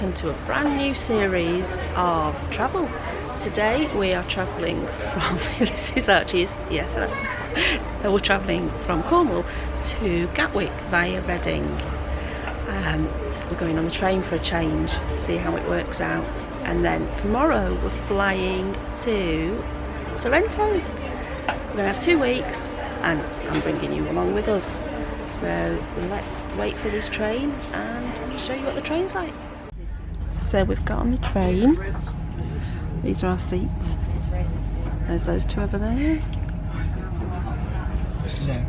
welcome to a brand new series of travel. Today we are travelling from, this is actually, we're travelling from Cornwall to Gatwick via Reading. We're going on the train for a change, see how it works out, and then tomorrow we're flying to Sorrento. We're going to have 2 weeks and I'm bringing you along with us. So let's wait for this train and show you what the train's like. So we've got on the train. These are our seats. There's those two over there. No.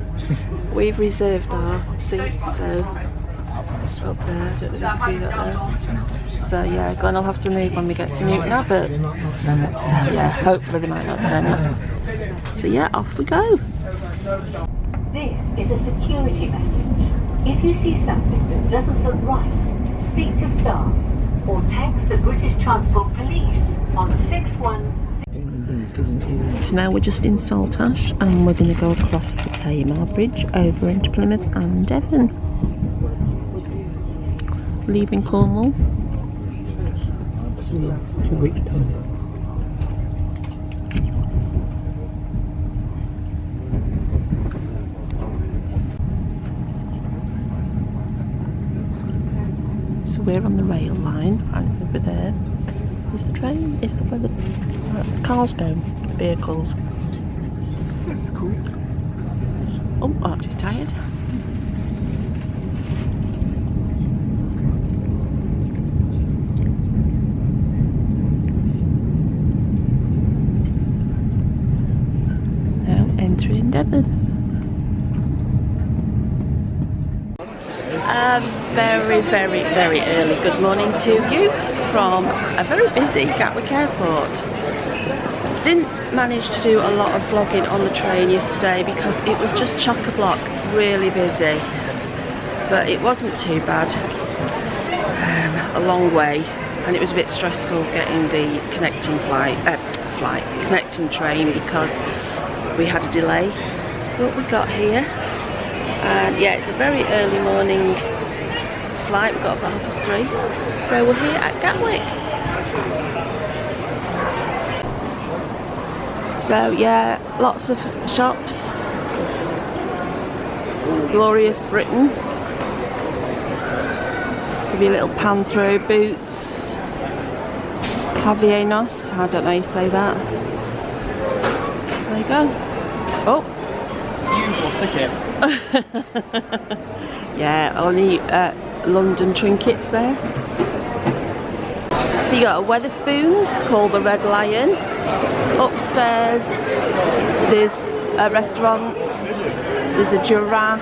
We've reserved our seats, so up there, I don't know if you can see that there. So yeah, Glenn will have to move when we get to Newton Abbot. So yeah, hopefully they might not turn up. So yeah, off we go. This is a security message. If you see something that doesn't look right, speak to staff or text the British Transport Police on 616. So now we're just in Saltash and we're going to go across the Tamar Bridge over into Plymouth and Devon. Leaving Cornwall. 2 weeks time. So we're on the rail line, right over there. Is the train? Is the where the cars go? Vehicles. That's cool. Oh, Archie's tired. Now entering Devon. Very early good morning to you from a very busy Gatwick airport. Didn't manage to do a lot of vlogging on the train yesterday because it was just chock-a-block, really busy, but it wasn't too bad. A long way, and it was a bit stressful getting the connecting connecting train because we had a delay, but we got here. And yeah, it's a very early morning flight. We've got about 3:30, so we're here at Gatwick. So yeah, lots of shops. Glorious Britain. Give you a little pan through. Boots. Havienos, I don't know how you say that. There you go. Oh. Ticket. Yeah, only London trinkets there. So you got a Wetherspoons called the Red Lion. Upstairs there's restaurants, there's a giraffe.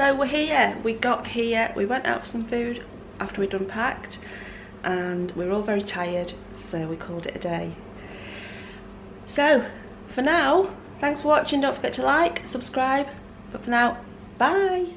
So we're here, we got here, we went out for some food after we'd unpacked, and we were all very tired, so we called it a day. So for now, thanks for watching. Don't forget to like, subscribe, but for now, bye.